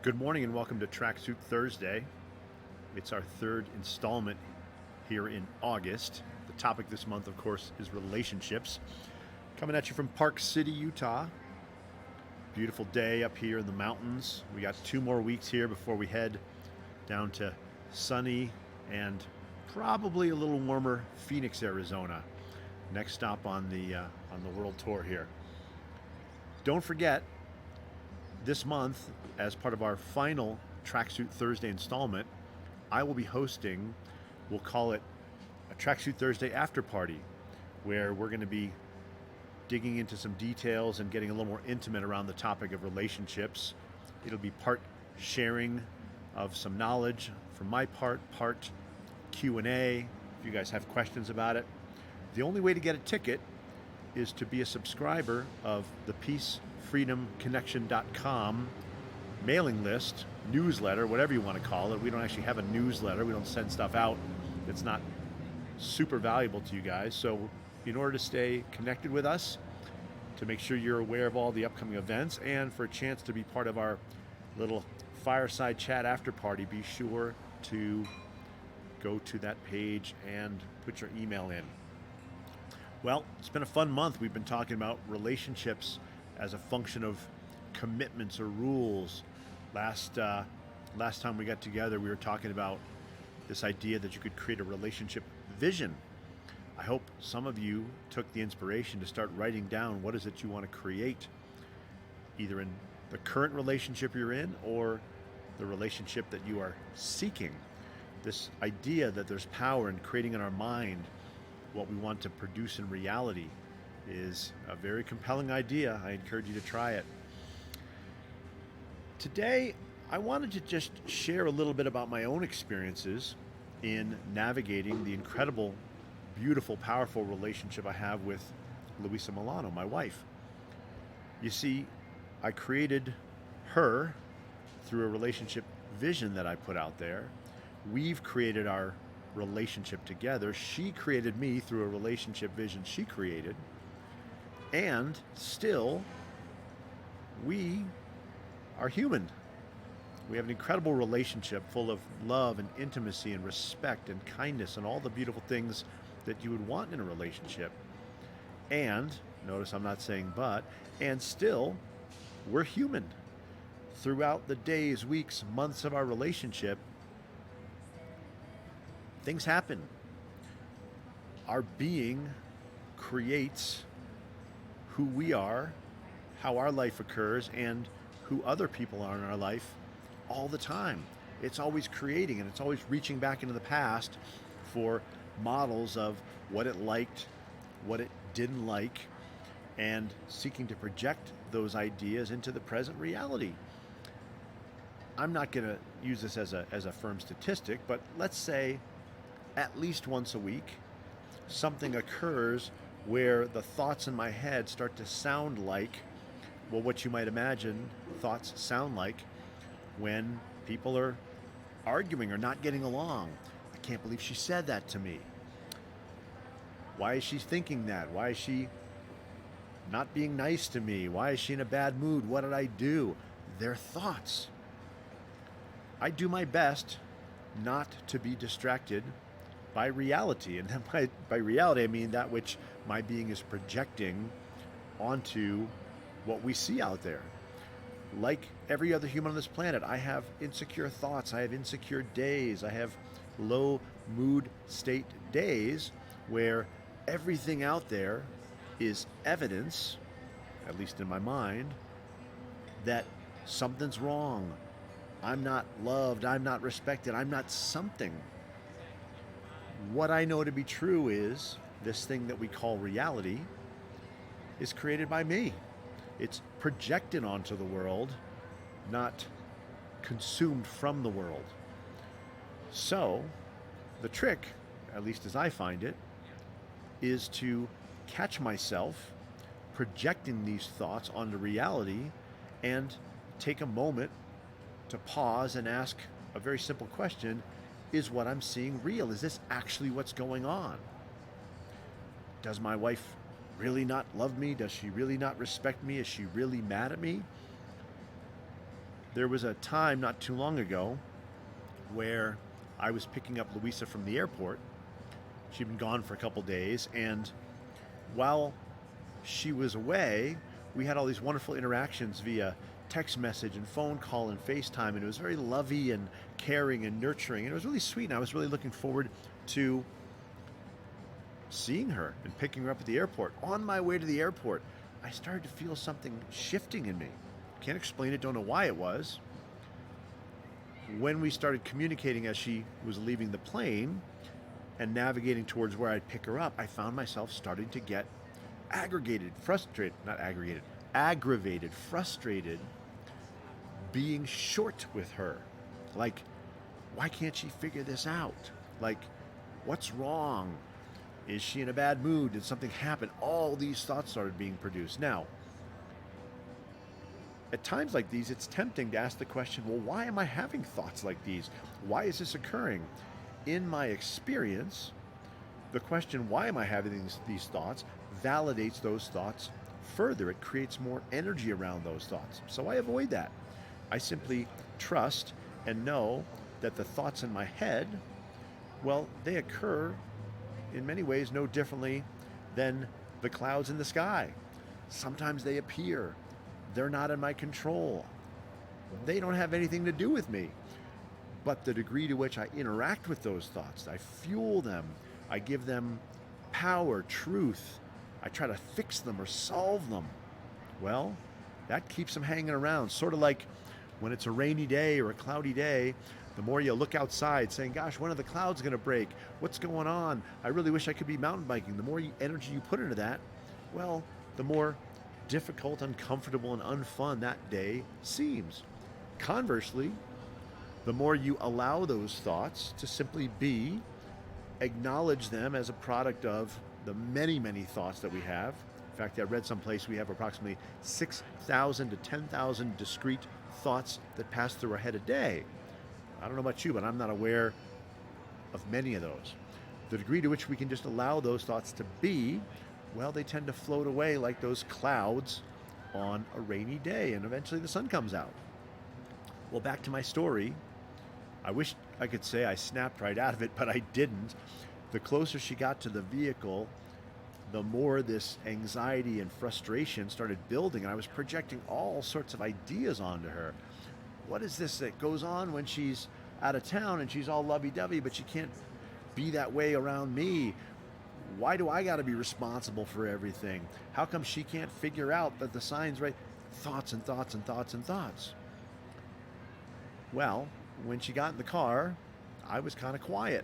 Good morning and welcome to Tracksuit Thursday. It's our third installment here in August. The topic this month, of course, is relationships. Coming at you from Park City, Utah. Beautiful day up here in the mountains. We got 2 more weeks here before we head down to sunny and probably a little warmer Phoenix, Arizona. Next stop on the world tour here. Don't forget, this month, as part of our final Tracksuit Thursday installment, I will be hosting, we'll call it a Tracksuit Thursday after party, where we're going to be digging into some details and getting a little more intimate around the topic of relationships. It'll be part sharing of some knowledge from my part Q&A, if you guys have questions about it. The only way to get a ticket is to be a subscriber of the peacefreedomconnection.com mailing list, newsletter, whatever you want to call it. We don't actually have a newsletter. We don't send stuff out that's not super valuable to you guys. So in order to stay connected with us, to make sure you're aware of all the upcoming events, and for a chance to be part of our little fireside chat after party, be sure to go to that page and put your email in. Well, it's been a fun month. We've been talking about relationships as a function of commitments or rules. Last time we got together, we were talking about this idea that you could create a relationship vision. I hope some of you took the inspiration to start writing down what is it you want to create, either in the current relationship you're in or the relationship that you are seeking. This idea that there's power in creating in our mind what we want to produce in reality is a very compelling idea. I encourage you to try it. Today, I wanted to just share a little bit about my own experiences in navigating the incredible, beautiful, powerful relationship I have with Luisa Milano, my wife. You see, I created her through a relationship vision that I put out there. We've created our relationship together. She created me through a relationship vision she created. And still, we are human. We have an incredible relationship full of love and intimacy and respect and kindness and all the beautiful things that you would want in a relationship. And, notice I'm not saying but, and still, we're human. Throughout the days, weeks, months of our relationship, things happen. Our being creates who we are, how our life occurs, and who other people are in our life all the time. It's always creating, and it's always reaching back into the past for models of what it liked, what it didn't like, and seeking to project those ideas into the present reality. I'm not going to use this as a firm statistic, but let's say at least once a week, something occurs where the thoughts in my head start to sound like, well, what you might imagine thoughts sound like when people are arguing or not getting along. I can't believe she said that to me. Why is she thinking that? Why is she not being nice to me? Why is she in a bad mood? What did I do? They're thoughts. I do my best not to be distracted by reality. And by reality, I mean that which my being is projecting onto what we see out there. Like every other human on this planet, I have insecure thoughts, I have insecure days, I have low mood state days where everything out there is evidence, at least in my mind, that something's wrong. I'm not loved, I'm not respected, I'm not something. What I know to be true is this thing that we call reality is created by me. It's projected onto the world, not consumed from the world. So, the trick, at least as I find it, is to catch myself projecting these thoughts onto reality and take a moment to pause and ask a very simple question. Is what I'm seeing real? Is this actually what's going on? Does my wife really not love me? Does she really not respect me? Is she really mad at me? There was a time not too long ago where I was picking up Louisa from the airport. She'd been gone for a couple days, and while she was away, we had all these wonderful interactions via text message and phone call and FaceTime, and it was very lovey and caring and nurturing, and it was really sweet, and I was really looking forward to seeing her and picking her up at the airport. On my way to the airport, I started to feel something shifting in me. Can't explain it, don't know why it was. When we started communicating as she was leaving the plane and navigating towards where I'd pick her up, I found myself starting to get aggravated, frustrated, being short with her. Like, why can't she figure this out? Like, what's wrong? Is she in a bad mood? Did something happen? All these thoughts started being produced. Now, at times like these, it's tempting to ask the question, well, why am I having thoughts like these? Why is this occurring? In my experience, the question, why am I having these thoughts, validates those thoughts further. It creates more energy around those thoughts. So I avoid that. I simply trust and know that the thoughts in my head, well, they occur in many ways no differently than the clouds in the sky. Sometimes they appear. They're not in my control. They don't have anything to do with me. But the degree to which I interact with those thoughts, I fuel them, I give them power, truth, I try to fix them or solve them, well, that keeps them hanging around. Sort of like when it's a rainy day or a cloudy day, the more you look outside saying, gosh, when are the clouds going to break? What's going on? I really wish I could be mountain biking. The more energy you put into that, well, the more difficult, uncomfortable, and unfun that day seems. Conversely, the more you allow those thoughts to simply be, acknowledge them as a product of the many, many thoughts that we have. In fact, I read someplace we have approximately 6,000 to 10,000 discrete thoughts that pass through our head a day. I don't know about you, but I'm not aware of many of those. The degree to which we can just allow those thoughts to be, well, they tend to float away like those clouds on a rainy day, and eventually the sun comes out. Well, back to my story. I wish I could say I snapped right out of it, but I didn't. The closer she got to the vehicle, the more this anxiety and frustration started building, and I was projecting all sorts of ideas onto her. What is this that goes on when she's out of town and she's all lovey-dovey, but she can't be that way around me? Why do I got to be responsible for everything? How come she can't figure out that the sign's right? Thoughts and thoughts and thoughts and thoughts. Well, when she got in the car, I was kind of quiet.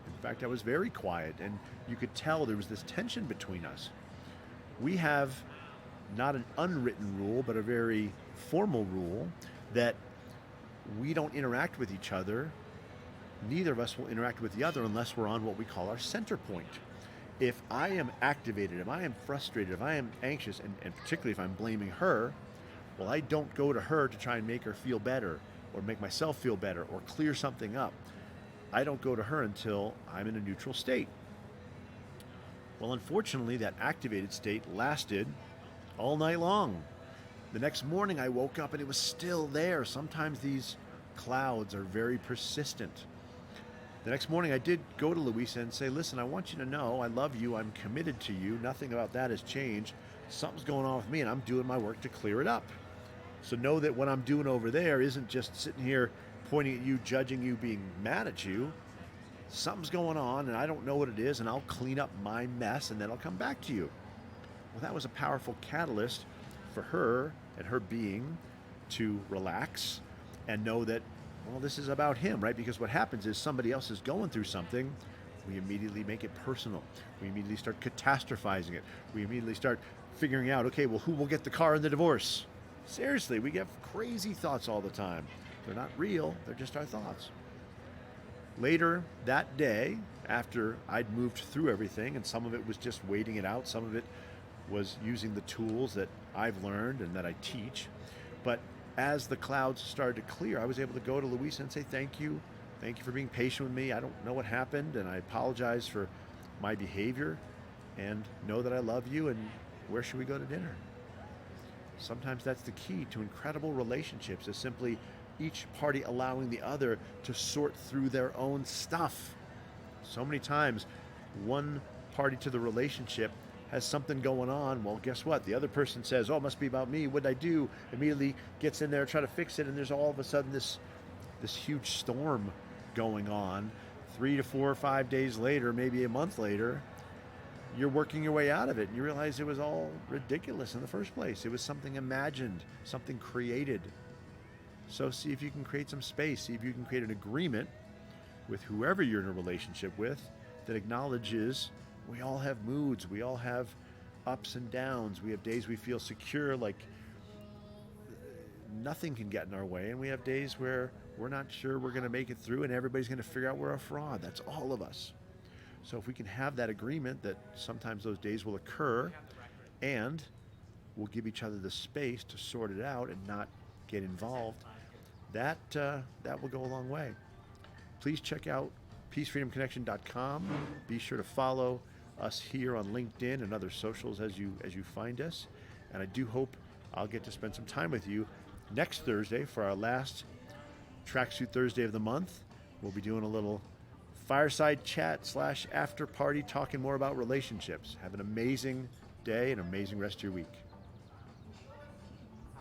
In fact, I was very quiet, and you could tell there was this tension between us. We have not an unwritten rule, but a very formal rule that we don't interact with each other. Neither of us will interact with the other unless we're on what we call our center point. If I am activated, if I am frustrated, if I am anxious, and particularly if I'm blaming her, well, I don't go to her to try and make her feel better or make myself feel better or clear something up. I don't go to her until I'm in a neutral state. Well, unfortunately, that activated state lasted all night long. The next morning I woke up and it was still there. Sometimes these clouds are very persistent. The next morning I did go to Louisa and say, listen, I want you to know I love you. I'm committed to you. Nothing about that has changed. Something's going on with me and I'm doing my work to clear it up. So know that what I'm doing over there isn't just sitting here pointing at you, judging you, being mad at you. Something's going on and I don't know what it is, and I'll clean up my mess and then I'll come back to you. Well, that was a powerful catalyst for her and her being to relax and know that, well, this is about him, right? Because what happens is somebody else is going through something, we immediately make it personal. We immediately start catastrophizing it. We immediately start figuring out, okay, well, who will get the car in the divorce? Seriously, we get crazy thoughts all the time. They're not real, they're just our thoughts. Later that day, after I'd moved through everything, and some of it was just waiting it out, some of it was using the tools that I've learned and that I teach. But as the clouds started to clear, I was able to go to Louisa and say, thank you. Thank you for being patient with me. I don't know what happened, and I apologize for my behavior, and know that I love you, and where should we go to dinner? Sometimes that's the key to incredible relationships, is simply each party allowing the other to sort through their own stuff. So many times, one party to the relationship has something going on. Well, guess what? The other person says, "Oh, it must be about me. What'd I do?" Immediately gets in there, try to fix it, and there's all of a sudden this huge storm going on. 3 to 4 or 5 days later, maybe a month later, you're working your way out of it, and you realize it was all ridiculous in the first place. It was something imagined, something created. So see if you can create some space. See if you can create an agreement with whoever you're in a relationship with that acknowledges we all have moods, we all have ups and downs. We have days we feel secure, like nothing can get in our way, and we have days where we're not sure we're going to make it through, and everybody's going to figure out we're a fraud. That's all of us. So if we can have that agreement that sometimes those days will occur, and we'll give each other the space to sort it out and not get involved, that will go a long way. Please check out peacefreedomconnection.com. Be sure to follow us here on LinkedIn and other socials as you find us. And I do hope I'll get to spend some time with you next Thursday for our last Tracksuit Thursday of the month. We'll be doing a little fireside chat / after party, talking more about relationships. Have an amazing day and an amazing rest of your week.